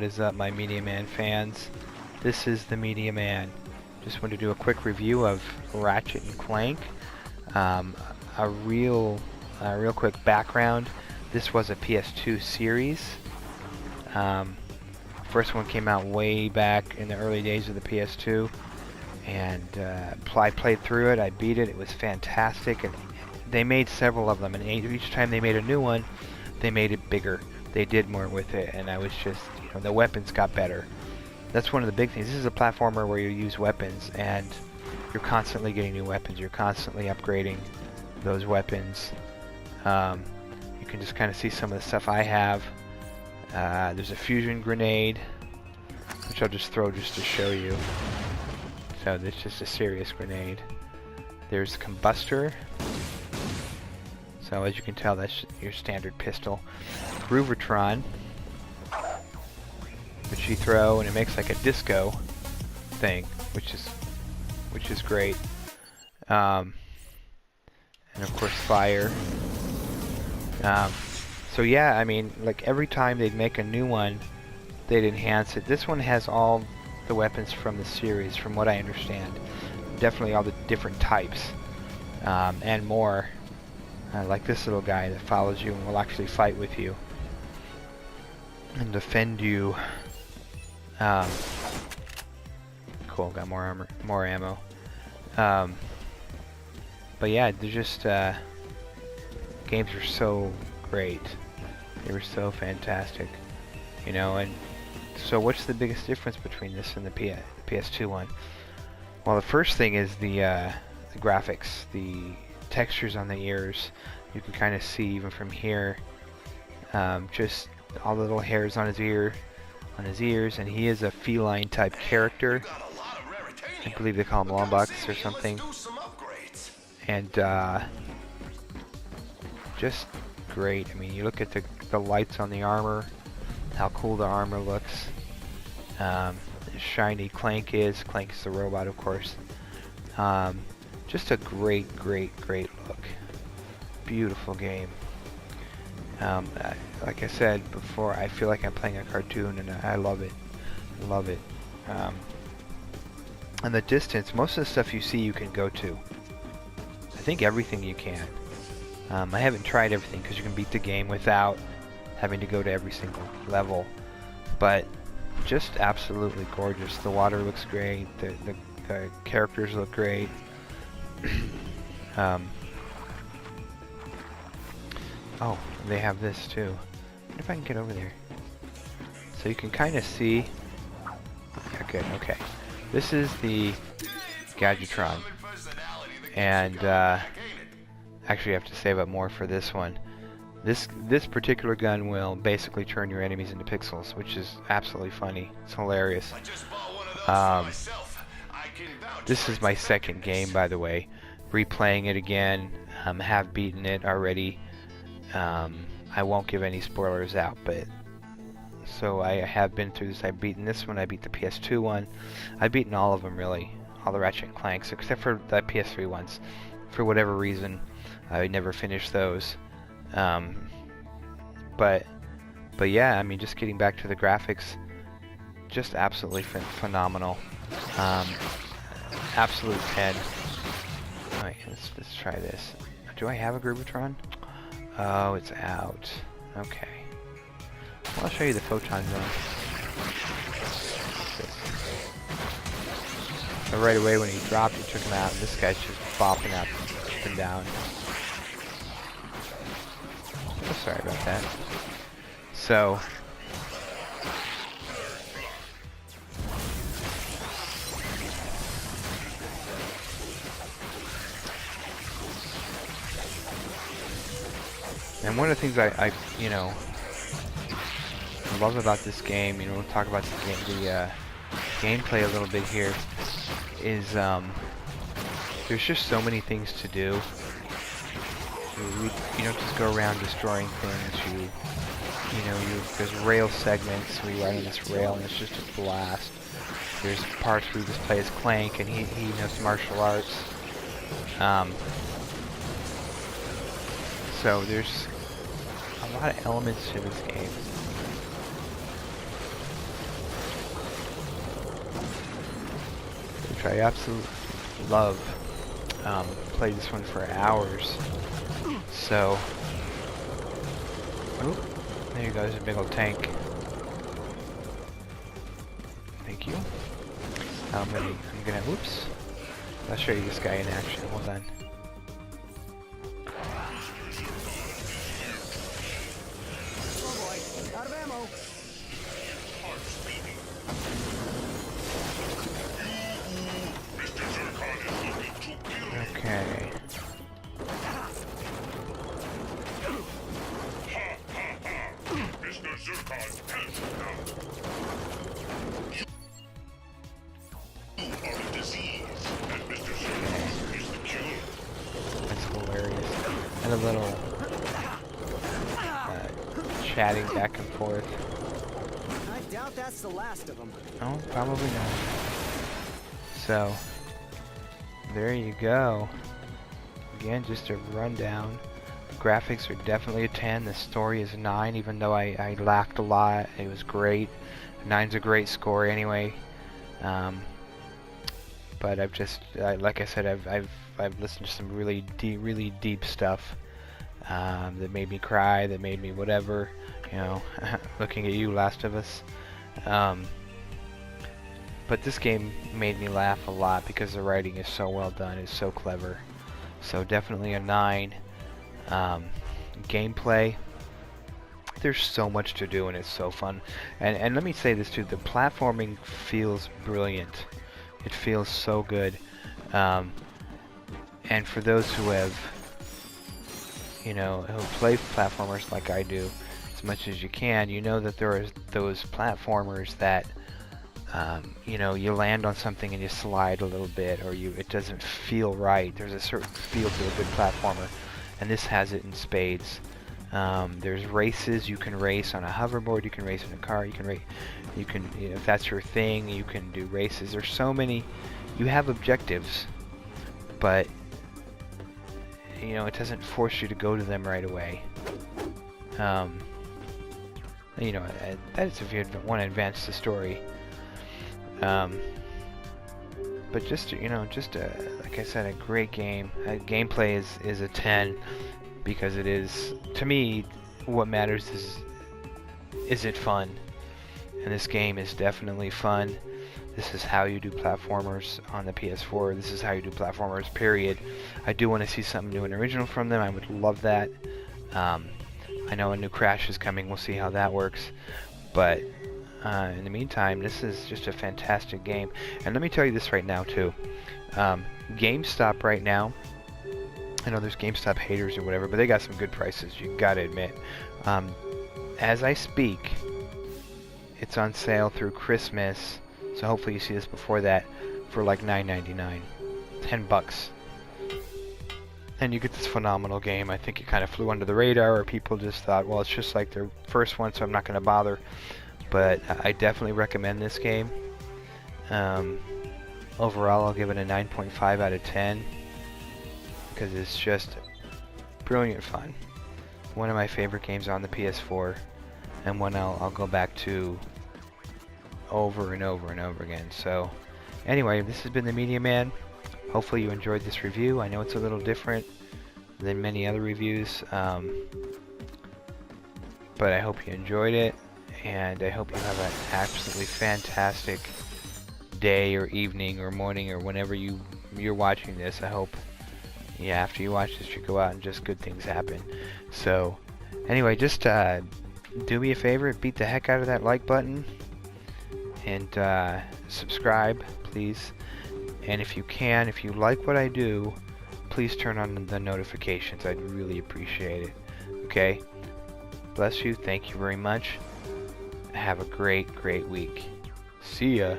What is up, my Media Man fans? This is the Media Man. Just want to do a quick review of Ratchet and Clank. A real quick background. This was a PS2 series. First one came out way back in the early days of the PS2, and I played through it. I beat it. It was fantastic, and they made several of them. And each time they made a new one, they made it bigger. They did more with it, and I was just, the weapons got better. That's one of the big things. This is a platformer where you use weapons, and you're constantly getting new weapons. You're constantly upgrading those weapons. You can just kind of see some of the stuff I have. There's a fusion grenade, which I'll just throw just to show you. So it's just a serious grenade. There's combustor. So as you can tell, that's your standard pistol. Groovertron, which you throw and it makes like a disco thing, which is great. And of course fire. So yeah, I mean, like every time they'd make a new one, they'd enhance it. This one has all the weapons from the series, from what I understand. Definitely all the different types, and more. Like this little guy that follows you and will actually fight with you and defend you. Cool, got more armor, more ammo. But yeah, they're just games are so great. They were so fantastic, and so what's the biggest difference between this and the PS2 one? Well, the first thing is the graphics, the textures on the ears. You can kind of see even from here, just all the little hairs on his ears, and he is a feline type character. I believe they call him Lombax or something. And just great. I mean, you look at the lights on the armor, how cool the armor looks. Shiny Clank is the robot, of course. Just a great look. Beautiful game. Like I said before, I feel like I'm playing a cartoon, and I love it. And the distance, most of the stuff you see you can go to. I think everything you can. I haven't tried everything because you can beat the game without having to go to every single level. But just absolutely gorgeous. The water looks great. The characters look great. Oh, they have this too. I wonder if I can get over there. So you can kind of see. Yeah, good. Okay. This is the Gadgetron, and actually, I have to save up more for this one. This particular gun will basically turn your enemies into pixels, which is absolutely funny. It's hilarious. This is my second game, by the way. Replaying it again. Have beaten it already. I won't give any spoilers out, but so I have been through this. I've beaten this one. I beat the PS2 one. I've beaten all of them, really. All the Ratchet and Clanks, except for the PS3 ones. For whatever reason, I never finished those. But yeah, I mean, just getting back to the graphics, just absolutely phenomenal. Absolute 10. Alright, let's try this. Do I have a Groovertron? Oh, it's out. Okay. Well, I'll show you the photon zone. So right away when he dropped, he took him out, and this guy's just bopping up and down. Oh, sorry about that. So and one of the things I love about this game, we'll talk about the gameplay a little bit here, is there's just so many things to do. You don't just go around destroying things. There's rail segments where you ride on this rail, and it's just a blast. There's parts where you just play as Clank, and he knows martial arts. So there's a lot of elements to this game. which I absolutely love. Played this one for hours. So, oh, there you go. There's a big old tank. Thank you. I'm gonna, whoops. I'll show you this guy in action. Hold on. Oh boy, out of ammo. Okay. Mr. Zircon has now. You are a disease, and Mr. Zircon is the cure. That's hilarious. And a little chatting back and forth. I doubt that's the last of them. Oh, probably not. So, there you go. Again, just a rundown. Graphics are definitely a 10. The story is 9, even though I laughed a lot. It was great. 9's a great score anyway. But I've just, like I said, I've listened to some really deep stuff that made me cry, that made me whatever. You know, looking at you, Last of Us. But this game made me laugh a lot because the writing is so well done. It's so clever. So definitely a 9. Gameplay, there's so much to do and it's so fun. And let me say this too, the platforming feels brilliant. It feels so good. And for those who have, you know, who play platformers like I do, as much as you can, you know that there are those platformers that you know, you land on something and you slide a little bit, or it doesn't feel right. There's a certain feel to a good platformer, and this has it in spades. There's races you can race on a hoverboard, you can race in a car, you know, if that's your thing, you can do races. There's so many. You have objectives, but you know, it doesn't force you to go to them right away. You know, that is if you want to advance the story. But just, you know, like I said, a great game. Gameplay is a 10 because it is, to me, what matters is it fun? And this game is definitely fun. This is how you do platformers on the PS4. This is how you do platformers, period. I do want to see something new and original from them. I would love that. I know a new Crash is coming. We'll see how that works. But in the meantime, this is just a fantastic game. And let me tell you this right now, too. GameStop right now, I know there's GameStop haters or whatever, but they got some good prices, you gotta admit. As I speak, it's on sale through Christmas, so hopefully you see this before that, for like $9.99. $10. And you get this phenomenal game. I think it kind of flew under the radar, or people just thought, well, it's just like their first one, so I'm not going to bother. But I definitely recommend this game. Overall, I'll give it a 9.5 out of 10 because it's just brilliant fun. One of my favorite games on the PS4, and one I'll go back to over and over and over again. So anyway, this has been the Media Man. Hopefully you enjoyed this review. I know it's a little different than many other reviews, but I hope you enjoyed it, and I hope you have an absolutely fantastic day or evening or morning or whenever you're watching this. I hope, yeah, after you watch this, you go out and just good things happen. So anyway, just do me a favor, beat the heck out of that like button, and subscribe, please. And if you can, if you like what I do, please turn on the notifications. I'd really appreciate it. Okay? Bless you. Thank you very much. Have a great, great week. See ya.